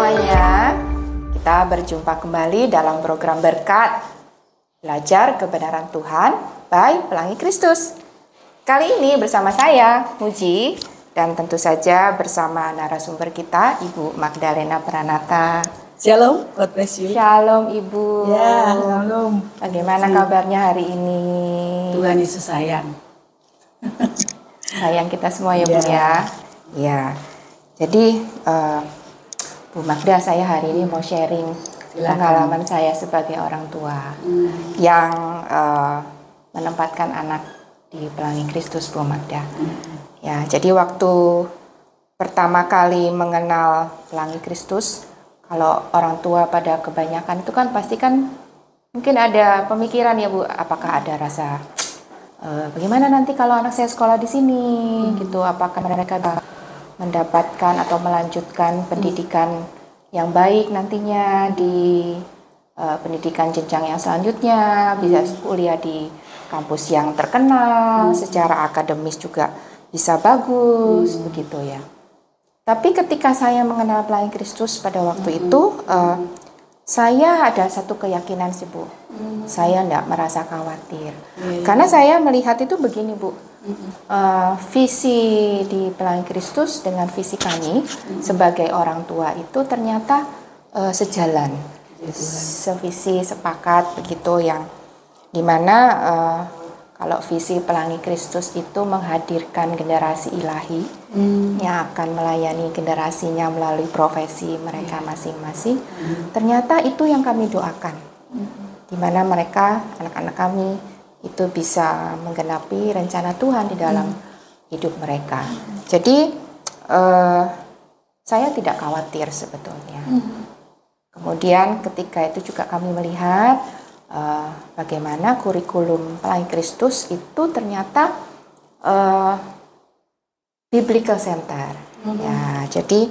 semuanya, kita berjumpa kembali dalam program Berkat Belajar Kebenaran Tuhan by Pelangi Kristus. Kali ini bersama saya, Muji, dan tentu saja bersama narasumber kita, Ibu Magdalena Pranata. Shalom, God bless you. Shalom Ibu. Ya, shalom. Bagaimana kabarnya hari ini? Tuhan Yesus sayang. Sayang kita semua ya Bu ya. Ya, jadi Bu Magda, saya hari ini mau sharing pengalaman saya sebagai orang tua yang menempatkan anak di Pelangi Kristus, Bu Magda. Ya, jadi waktu pertama kali mengenal Pelangi Kristus, kalau orang tua pada kebanyakan itu kan pasti kan mungkin ada pemikiran ya Bu, apakah ada rasa bagaimana nanti kalau anak saya sekolah di sini gitu, apakah mereka mendapatkan atau melanjutkan pendidikan yang baik nantinya di pendidikan jenjang yang selanjutnya, bisa kuliah di kampus yang terkenal, secara akademis juga bisa bagus, begitu ya. Tapi ketika saya mengenal Pelangi Kristus pada waktu itu, saya ada satu keyakinan sih Bu, saya tidak merasa khawatir, karena saya melihat itu begini Bu, visi di Pelangi Kristus dengan visi kami sebagai orang tua itu ternyata sejalan, sevisi, sepakat begitu, yang dimana kalau visi Pelangi Kristus itu menghadirkan generasi ilahi yang akan melayani generasinya melalui profesi mereka masing-masing, ternyata itu yang kami doakan, dimana mereka, anak-anak kami itu bisa menggenapi rencana Tuhan di dalam hidup mereka. Jadi saya tidak khawatir sebetulnya. Kemudian ketika itu juga kami melihat bagaimana kurikulum Pelangi Kristus itu ternyata biblical center. Ya, jadi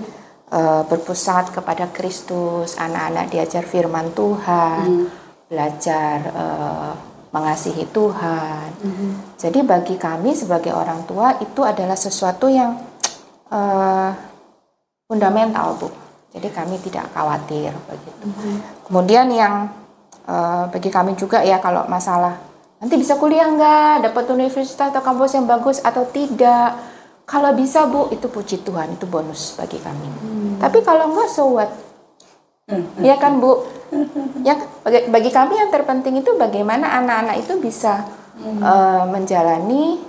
berpusat kepada Kristus, anak-anak diajar firman Tuhan, belajar mengasihi Tuhan. Jadi bagi kami sebagai orang tua itu adalah sesuatu yang fundamental Bu. Jadi kami tidak khawatir begitu. Kemudian yang bagi kami juga ya, kalau masalah nanti bisa kuliah nggak, dapat universitas atau kampus yang bagus atau tidak, kalau bisa Bu, itu puji Tuhan, itu bonus bagi kami. Tapi kalau enggak, so what? Ya kan Bu? Ya, bagi kami yang terpenting itu bagaimana anak-anak itu bisa menjalani,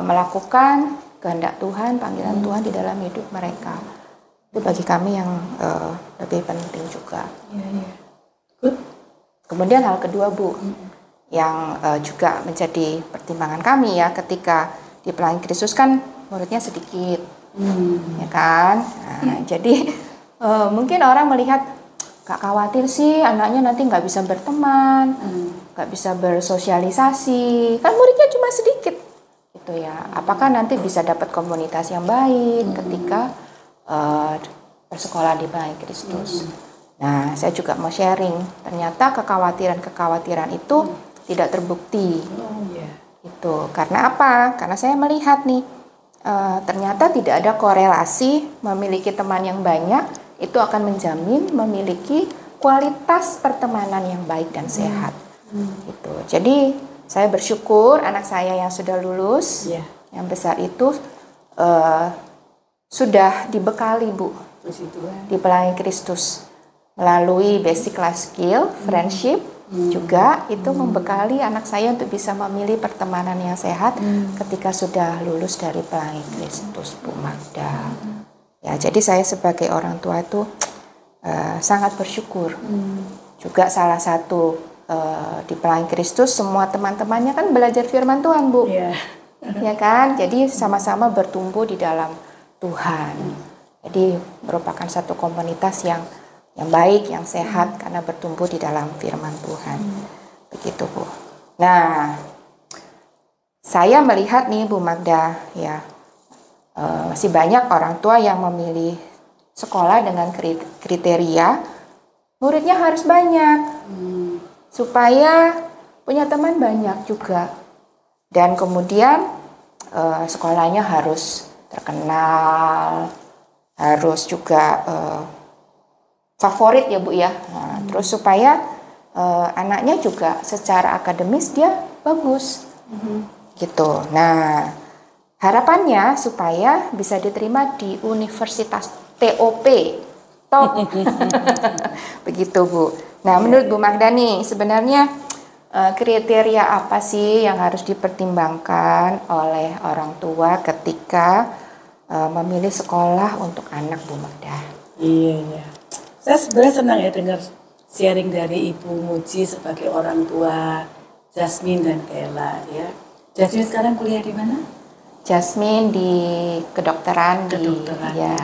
melakukan kehendak Tuhan, panggilan Tuhan di dalam hidup mereka. Itu bagi kami yang lebih penting juga. Good. Kemudian hal kedua Bu, yang juga menjadi pertimbangan kami ya, ketika di Pelangi Kristus kan muridnya sedikit, ya kan? Nah, jadi mungkin orang melihat, gak khawatir sih anaknya nanti nggak bisa berteman, nggak bisa bersosialisasi, kan muridnya cuma sedikit, gitu ya. Apakah nanti bisa dapat komunitas yang baik ketika bersekolah di Pelangi Kristus? Nah, saya juga mau sharing, ternyata kekhawatiran itu tidak terbukti. Itu karena apa? Karena saya melihat nih, ternyata tidak ada korelasi memiliki teman yang banyak itu akan menjamin memiliki kualitas pertemanan yang baik dan sehat. Gitu. Jadi saya bersyukur anak saya yang sudah lulus, yang besar itu sudah dibekali Bu di Pelangi Kristus melalui basic life skill, friendship juga itu membekali anak saya untuk bisa memilih pertemanan yang sehat ketika sudah lulus dari Pelangi Kristus, Bu Magda. Ya, jadi saya sebagai orang tua itu sangat bersyukur. Juga salah satu di Pelangi Kristus semua teman-temannya kan belajar firman Tuhan Bu, ya kan? Jadi sama-sama bertumbuh di dalam Tuhan. Jadi merupakan satu komunitas yang baik, yang sehat karena bertumbuh di dalam firman Tuhan. Begitu Bu. Nah, saya melihat nih Bu Magda ya, masih banyak orang tua yang memilih sekolah dengan kriteria muridnya harus banyak supaya punya teman banyak juga, dan kemudian sekolahnya harus terkenal, harus juga favorit ya Bu ya. Nah, terus supaya anaknya juga secara akademis dia bagus. Gitu. Nah, harapannya supaya bisa diterima di Universitas TOP. Top. Begitu Bu. Nah, menurut Bu Magda nih, sebenarnya kriteria apa sih yang harus dipertimbangkan oleh orang tua ketika memilih sekolah untuk anak Bu Magda? Iya. Saya sebenarnya senang ya dengar sharing dari Ibu Muji sebagai orang tua Jasmine dan Kela ya. Jasmine sekarang kuliah di mana? Jasmine di kedokteran, Ya.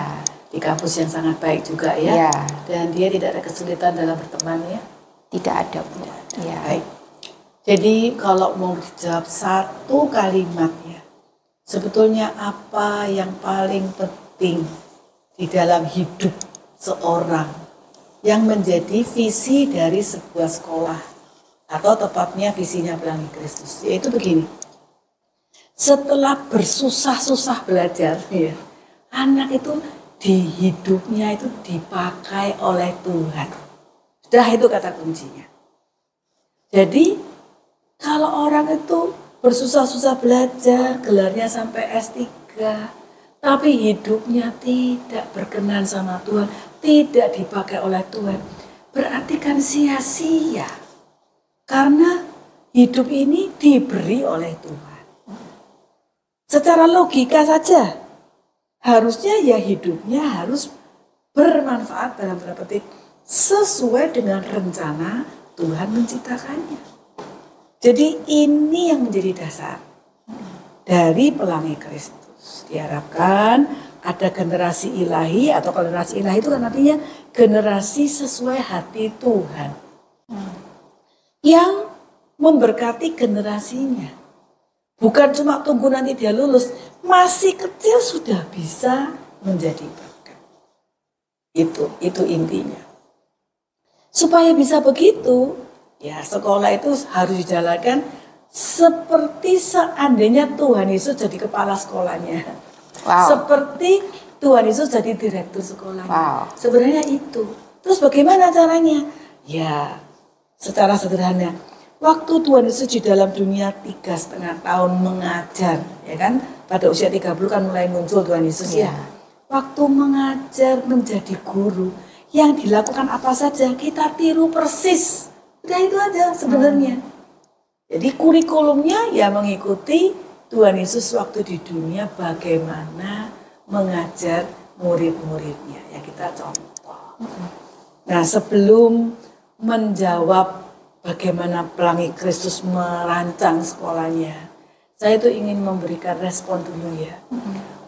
Di kampus yang sangat baik juga ya. Dan dia tidak ada kesulitan dalam berteman ya? Tidak ada Bu. Ya. Baik. Jadi kalau mau dijawab satu kalimat ya, sebetulnya apa yang paling penting di dalam hidup seorang yang menjadi visi dari sebuah sekolah atau tepatnya visinya Pelangi Kristus, yaitu begini. Setelah bersusah-susah belajar, ya, anak itu di hidupnya itu dipakai oleh Tuhan. Sudah itu kata kuncinya. Jadi kalau orang itu bersusah-susah belajar, gelarnya sampai S3, tapi hidupnya tidak berkenan sama Tuhan, tidak dipakai oleh Tuhan, berarti kan sia-sia. Karena hidup ini diberi oleh Tuhan. Secara logika saja, harusnya ya hidupnya harus bermanfaat dalam tanda petik sesuai dengan rencana Tuhan menciptakannya. Jadi ini yang menjadi dasar dari Pelangi Kristus. Diharapkan ada generasi ilahi, atau generasi ilahi itu kan artinya generasi sesuai hati Tuhan yang memberkati generasinya. Bukan cuma tunggu nanti dia lulus, masih kecil sudah bisa menjadi berkat. Itu intinya. Supaya bisa begitu, ya sekolah itu harus dijalankan seperti seandainya Tuhan Yesus jadi kepala sekolahnya. Wow. Seperti Tuhan Yesus jadi direktur sekolahnya. Wow. Sebenarnya itu. Terus bagaimana caranya? Ya, secara sederhana. Waktu Tuhan Yesus di dalam dunia 3,5 tahun mengajar, ya kan? Pada usia 30 kan mulai muncul Tuhan Yesus ya. Waktu mengajar menjadi guru, yang dilakukan apa saja kita tiru persis. Udah itu aja sebenarnya. Jadi kurikulumnya ya mengikuti Tuhan Yesus waktu di dunia bagaimana mengajar murid-muridnya. Ya kita contoh. Nah sebelum menjawab bagaimana Pelangi Kristus merancang sekolahnya, saya itu ingin memberikan respon dulu ya.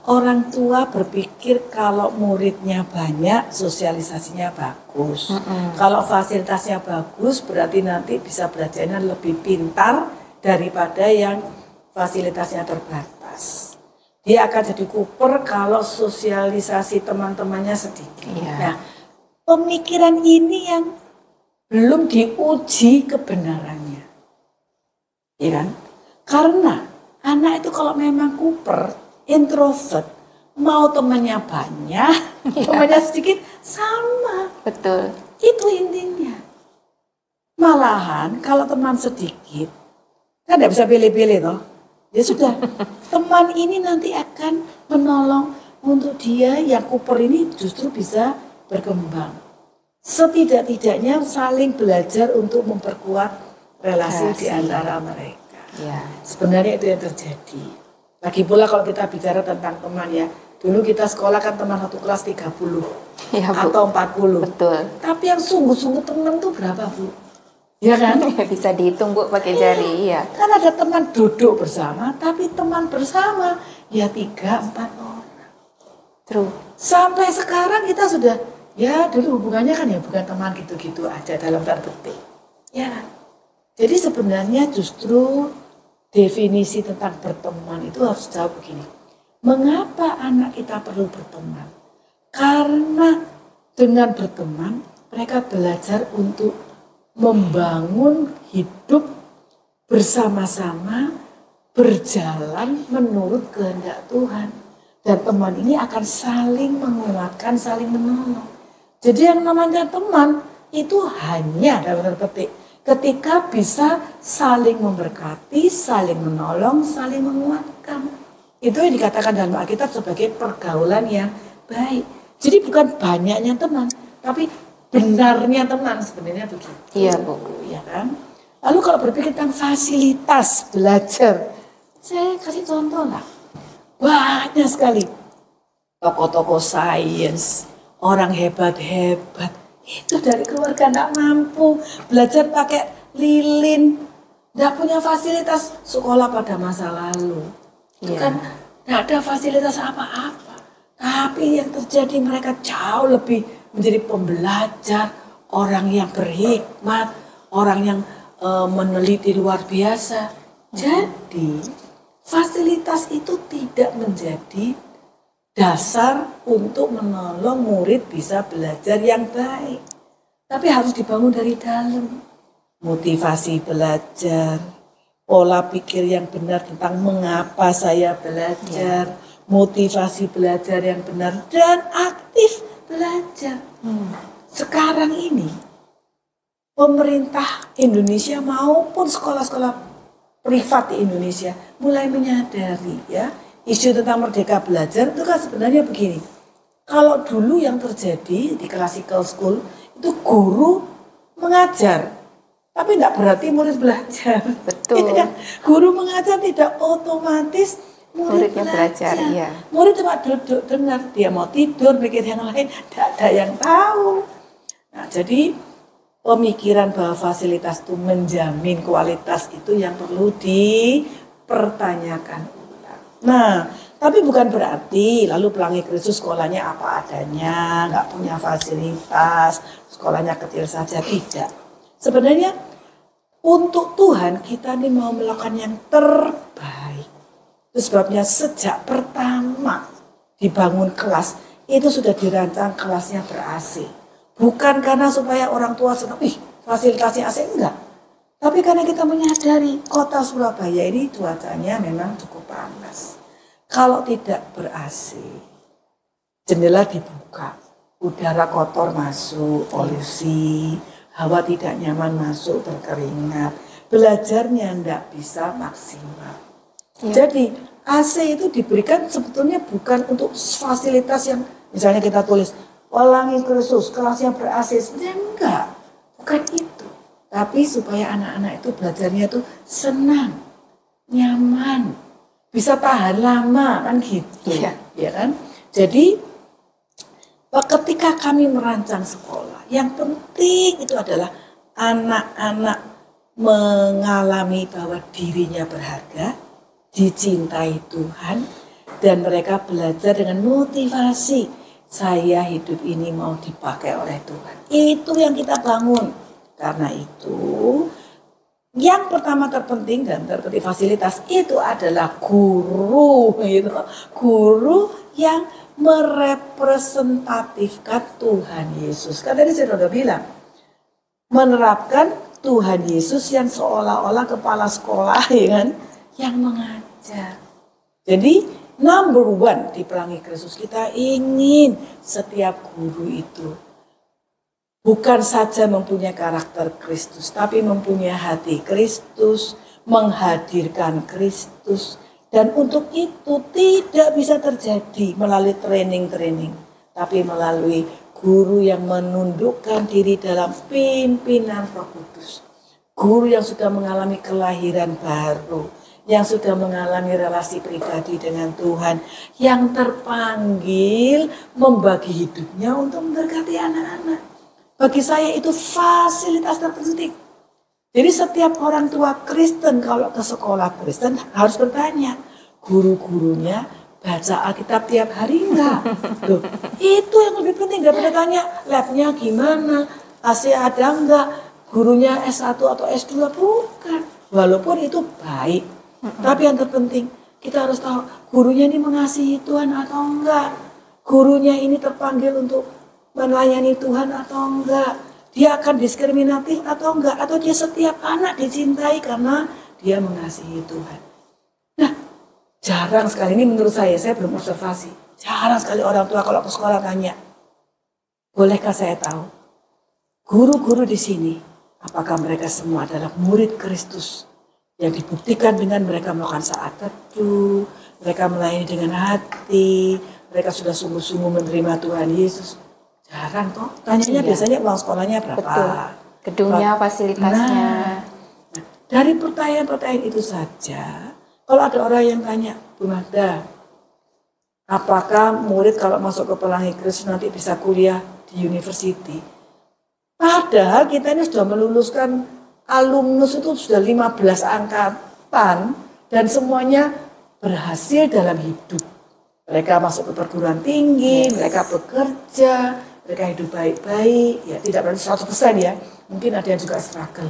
Orang tua berpikir kalau muridnya banyak, sosialisasinya bagus. Kalau fasilitasnya bagus, berarti nanti bisa belajarnya lebih pintar daripada yang fasilitasnya terbatas. Dia akan jadi kuper kalau sosialisasi teman-temannya sedikit. Nah, pemikiran ini yang belum diuji kebenarannya. Ya kan? Karena anak itu kalau memang kuper, introvert, mau temannya banyak, temannya sedikit, sama. Betul. Itu intinya. Malahan kalau teman sedikit, kan tidak bisa pilih-pilih toh. Ya sudah, teman ini nanti akan menolong untuk dia yang kuper ini justru bisa berkembang. Setidak-tidaknya saling belajar untuk memperkuat relasi di antara mereka. Ya. Sebenarnya itu yang terjadi. Lagi pula kalau kita bicara tentang teman ya, dulu kita sekolah kan teman satu kelas 30 Ya, Bu. atau 40. Betul. Tapi yang sungguh-sungguh teman tuh berapa Bu? Ya kan? Bisa dihitung Bu pakai jari ya. Kan ada teman duduk bersama, tapi teman bersama ya 3-4 orang. True. Sampai sekarang kita sudah, ya dulu hubungannya kan ya bukan teman gitu-gitu aja dalam tanda petik. Ya kan? Jadi sebenarnya justru definisi tentang berteman itu harus jawab begini. Mengapa anak kita perlu berteman? Karena dengan berteman mereka belajar untuk membangun hidup bersama-sama, berjalan menurut kehendak Tuhan. Dan teman ini akan saling menguatkan, saling menolong. Jadi yang namanya teman itu hanya dalam tanda petik ketika bisa saling memberkati, saling menolong, saling menguatkan. Itu yang dikatakan dalam Alkitab sebagai pergaulan yang baik. Jadi bukan banyaknya teman, tapi benarnya teman sebenarnya begitu. Iya, Bu. Ya kan? Lalu kalau berpikir tentang fasilitas belajar, saya kasih contoh lah. Banyak sekali tokoh-tokoh sains, orang hebat-hebat, itu dari keluarga tidak mampu, belajar pakai lilin, tidak punya fasilitas sekolah pada masa lalu. Itu kan tidak ada fasilitas apa-apa. Tapi yang terjadi mereka jauh lebih menjadi pembelajar, orang yang berhikmat, orang yang meneliti luar biasa. Jadi fasilitas itu tidak menjadi dasar untuk menolong murid bisa belajar yang baik. Tapi harus dibangun dari dalam. Motivasi belajar, pola pikir yang benar tentang mengapa saya belajar, motivasi belajar yang benar, dan aktif belajar. Sekarang ini, pemerintah Indonesia maupun sekolah-sekolah privat di Indonesia mulai menyadari ya, isu tentang merdeka belajar itu kan sebenarnya begini. Kalau dulu yang terjadi di classical school itu guru mengajar, tapi tidak berarti murid belajar. Betul. Itu kan, guru mengajar tidak otomatis muridnya belajar. Iya. Murid cuma duduk dengar, dia mau tidur, mikir yang lain, tidak ada yang tahu. Nah, jadi pemikiran bahwa fasilitas itu menjamin kualitas itu yang perlu dipertanyakan ulang. Nah, tapi bukan berarti lalu Pelangi Kristus sekolahnya apa adanya, nggak punya fasilitas, sekolahnya kecil saja, tidak. Sebenarnya untuk Tuhan kita ini mau melakukan yang terbaik. Itu sebabnya sejak pertama dibangun kelas, itu sudah dirancang kelasnya ber-AC. Bukan karena supaya orang tua senang, fasilitasnya AC, enggak. Tapi karena kita menyadari kota Surabaya ini cuacanya memang cukup panas. Kalau tidak ber-AC, jendela dibuka, udara kotor masuk, polusi, hawa tidak nyaman masuk, berkeringat. Belajarnya enggak bisa maksimal. Jadi AC itu diberikan sebetulnya bukan untuk fasilitas yang misalnya kita tulis Pelangi Kristus, kelasnya ber-AC, sebenarnya enggak, bukan itu. Tapi supaya anak-anak itu belajarnya itu senang, nyaman, bisa tahan lama, kan gitu. Ya kan? Jadi ketika kami merancang sekolah, yang penting itu adalah anak-anak mengalami bahwa dirinya berharga, dicintai Tuhan, dan mereka belajar dengan motivasi. Saya hidup ini mau dipakai oleh Tuhan. Itu yang kita bangun. Karena itu, yang pertama terpenting dan terpenting fasilitas itu adalah guru. Gitu. Guru yang merepresentatifkan Tuhan Yesus. Karena tadi saya sudah bilang, menerapkan Tuhan Yesus yang seolah-olah kepala sekolah, ya kan, yang mengajar. Jadi number one di Pelangi Kristus, kita ingin setiap guru itu bukan saja mempunyai karakter Kristus, tapi mempunyai hati Kristus, menghadirkan Kristus. Dan untuk itu tidak bisa terjadi melalui training-training, tapi melalui guru yang menundukkan diri dalam pimpinan Roh Kudus. Guru yang sudah mengalami kelahiran baru, yang sudah mengalami relasi pribadi dengan Tuhan, yang terpanggil membagi hidupnya untuk memberkati anak-anak. Bagi saya itu fasilitas terpenting. Jadi setiap orang tua Kristen kalau ke sekolah Kristen harus bertanya, guru-gurunya baca Alkitab tiap hari enggak? Loh, itu yang lebih penting daripada tanya labnya gimana, AC ada enggak, gurunya S1 atau S2, bukan. Walaupun itu baik. Tapi yang terpenting kita harus tahu gurunya ini mengasihi Tuhan atau enggak. Gurunya ini terpanggil untuk melayani Tuhan atau enggak. Dia akan diskriminatif atau enggak. Atau dia setiap anak dicintai karena dia mengasihi Tuhan. Nah, jarang sekali, ini menurut saya belum observasi. Jarang sekali orang tua kalau ke sekolah tanya, bolehkah saya tahu, guru-guru di sini, apakah mereka semua adalah murid Kristus yang dibuktikan dengan mereka melakukan saat teduh, mereka melayani dengan hati, mereka sudah sungguh-sungguh menerima Tuhan Yesus? Jarang toh. Tanyanya biasanya uang sekolahnya berapa? Betul. Gedungnya, fasilitasnya. Nah, dari pertanyaan-pertanyaan itu saja, kalau ada orang yang tanya, Bu Magda, apakah murid kalau masuk ke Pelangi Kristus nanti bisa kuliah di university? Padahal kita ini sudah meluluskan alumnus itu sudah 15 angkatan dan semuanya berhasil dalam hidup. Mereka masuk ke perguruan tinggi, mereka bekerja, mereka hidup baik-baik, ya tidak berarti 100% ya. Mungkin ada yang juga struggle.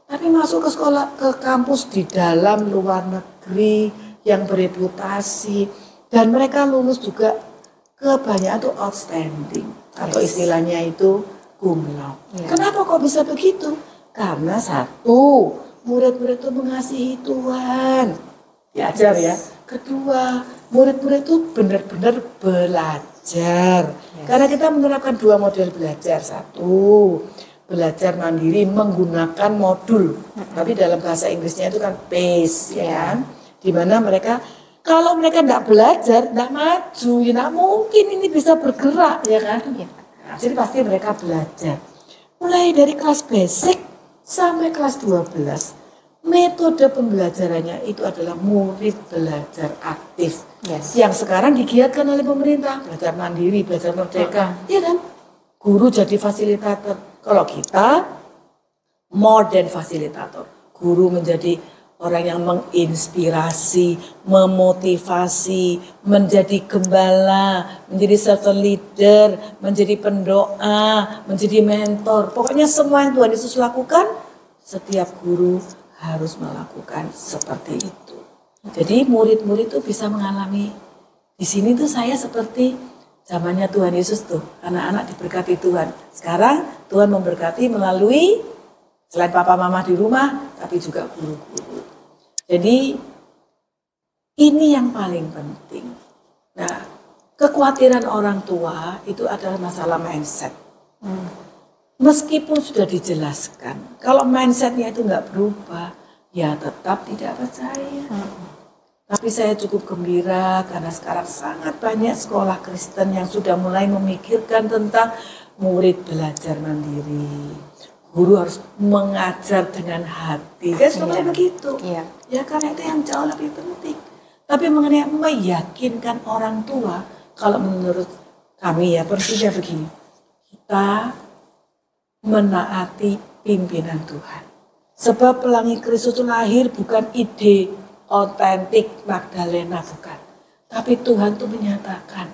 Tapi masuk ke sekolah, ke kampus di dalam luar negeri yang bereputasi, dan mereka lulus juga kebanyakan itu outstanding, atau istilahnya itu cum laude. Kenapa kok bisa begitu? Karena satu, murid-murid itu mengasihi Tuhan, diajar ya. Kedua, murid-murid itu benar-benar belajar. Karena kita menerapkan dua model belajar. Satu, belajar mandiri menggunakan modul. Tapi dalam bahasa Inggrisnya itu kan PACE, ya kan? Dimana mereka, kalau mereka tidak belajar, tidak maju, ya tidak mungkin ini bisa bergerak, ya kan? Nah, jadi pasti mereka belajar. Mulai dari kelas basic sampai kelas 12. Metode pembelajarannya itu adalah murid belajar aktif. Yang sekarang digiatkan oleh pemerintah, belajar mandiri, belajar merdeka. Iya kan? Guru jadi fasilitator. Kalau kita more than fasilitator. Guru menjadi orang yang menginspirasi, memotivasi, menjadi gembala, menjadi servant leader, menjadi pendoa, menjadi mentor. Pokoknya semua yang Tuhan Yesus lakukan, setiap guru harus melakukan seperti itu. Jadi murid-murid itu bisa mengalami, di sini tuh saya seperti zamannya Tuhan Yesus tuh, anak-anak diberkati Tuhan. Sekarang Tuhan memberkati melalui selain papa mama di rumah, tapi juga guru-guru. Jadi ini yang paling penting. Nah, kekhawatiran orang tua itu adalah masalah mindset. Meskipun sudah dijelaskan, kalau mindsetnya itu nggak berubah, ya tetap tidak percaya. Tapi saya cukup gembira karena sekarang sangat banyak sekolah Kristen yang sudah mulai memikirkan tentang murid belajar mandiri. Guru harus mengajar dengan hati. Kan sudah mulai begitu. Ya karena itu yang jauh lebih penting. Tapi mengenai meyakinkan orang tua, kalau menurut kami ya prinsipnya begini. Kita menaati pimpinan Tuhan. Sebab Pelangi Kristus itu lahir bukan ide otentik Magdalena, bukan. Tapi Tuhan itu menyatakan,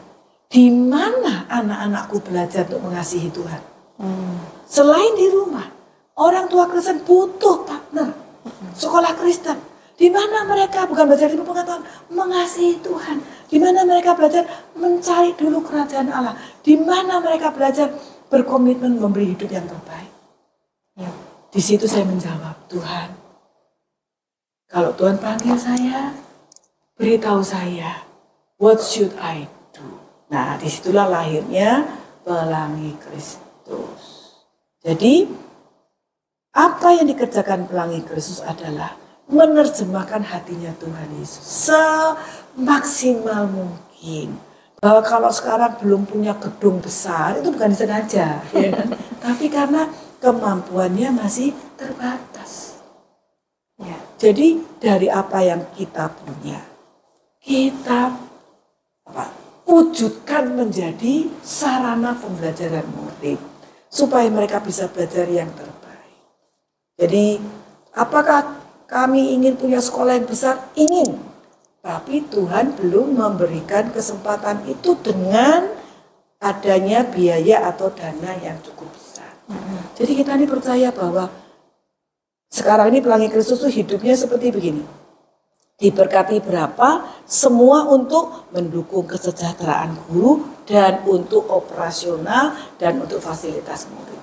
di mana anak-anakku belajar untuk mengasihi Tuhan? Selain di rumah, orang tua Kristen butuh partner. Sekolah Kristen, di mana mereka bukan belajar ilmu pengetahuan, mengasihi Tuhan. Di mana mereka belajar mencari dulu kerajaan Allah. Di mana mereka belajar berkomitmen memberi hidup yang terbaik. Di situ saya menjawab, Tuhan, kalau Tuhan panggil saya, beritahu saya, what should I do? Nah, disitulah lahirnya Pelangi Kristus. Jadi, apa yang dikerjakan Pelangi Kristus adalah menerjemahkan hatinya Tuhan Yesus semaksimal mungkin. Bahwa kalau sekarang belum punya gedung besar, itu bukan disengaja, ya kan? Tapi karena kemampuannya masih terbatas. Jadi dari apa yang kita punya, kita wujudkan menjadi sarana pembelajaran murid, supaya mereka bisa belajar yang terbaik. Jadi apakah kami ingin punya sekolah yang besar? Ingin. Tapi Tuhan belum memberikan kesempatan itu dengan adanya biaya atau dana yang cukup besar. Jadi kita ini percaya bahwa sekarang ini Pelangi Kristus itu hidupnya seperti begini. Diberkati berapa, semua untuk mendukung kesejahteraan guru dan untuk operasional dan untuk fasilitas murid.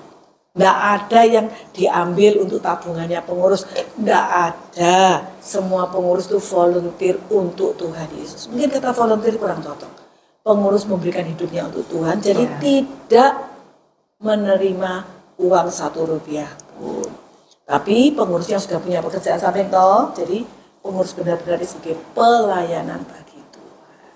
Tidak ada yang diambil untuk tabungannya pengurus, tidak ada. Semua pengurus itu volunteer untuk Tuhan Yesus. Mungkin kata volunteer kurang cocok. Pengurus memberikan hidupnya untuk Tuhan, jadi tidak menerima uang 1 rupiah pun. Tapi pengurusnya sudah punya pekerjaan samping toh, jadi pengurus benar-benar sebagai pelayanan bagi Tuhan.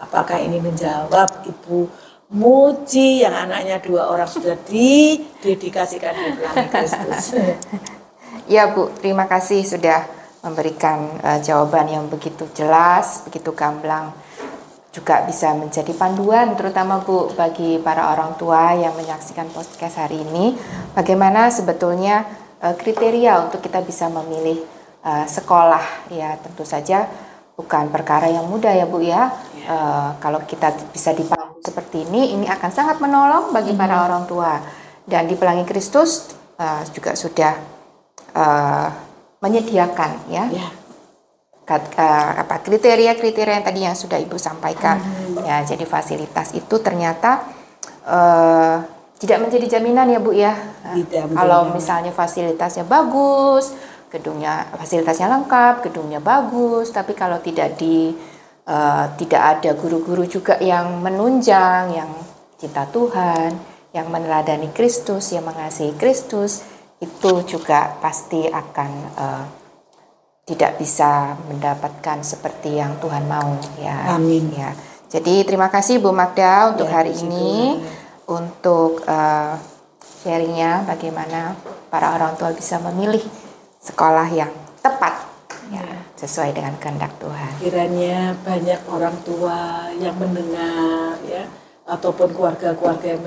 Apakah ini menjawab Ibu Muji yang anaknya 2 orang sudah didedikasikan di Pelangi Kristus? Ya Bu, terima kasih sudah memberikan jawaban yang begitu jelas, begitu gamblang. Juga bisa menjadi panduan terutama Bu bagi para orang tua yang menyaksikan podcast hari ini. Bagaimana sebetulnya kriteria untuk kita bisa memilih sekolah, ya tentu saja bukan perkara yang mudah ya Bu ya. Kalau kita bisa dipandu seperti ini akan sangat menolong bagi para orang tua. Dan di Pelangi Kristus juga sudah menyediakan ya, kriteria-kriteria yang tadi yang sudah Ibu sampaikan. Ya, jadi fasilitas itu ternyata tidak menjadi jaminan ya Bu ya. Kalau misalnya fasilitasnya bagus, fasilitasnya lengkap, gedungnya bagus, tapi kalau tidak ada guru-guru juga yang menunjang, yang cinta Tuhan, yang meneladani Kristus, yang mengasihi Kristus, itu juga pasti akan tidak bisa mendapatkan seperti yang Tuhan mau ya. Amin. Ya. Jadi terima kasih Bu Magda untuk hari ini, untuk sharingnya bagaimana para orang tua bisa memilih sekolah yang tepat ya, sesuai dengan kehendak Tuhan. Kiranya banyak orang tua yang mendengar ya, ataupun keluarga-keluarga yang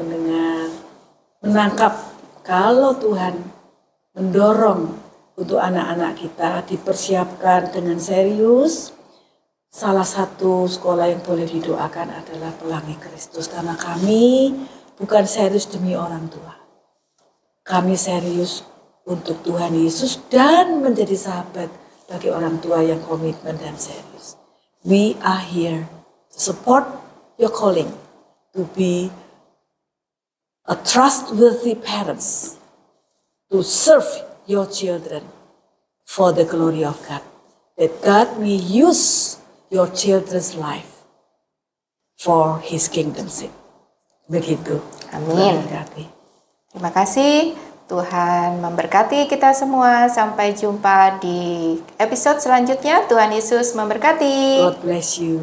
menangkap kalau Tuhan mendorong untuk anak-anak kita dipersiapkan dengan serius. Salah satu sekolah yang boleh didoakan adalah Pelangi Kristus, karena kami bukan serius demi orang tua. Kami serius untuk Tuhan Yesus dan menjadi sahabat bagi orang tua yang komitmen dan serius. We are here to support your calling to be a trustworthy parents, to serve your children for the glory of God. That God may use your children's life for His kingdom's sake. Begitu. Amin. Terima kasih. Tuhan memberkati kita semua. Sampai jumpa di episode selanjutnya. Tuhan Yesus memberkati. God bless you.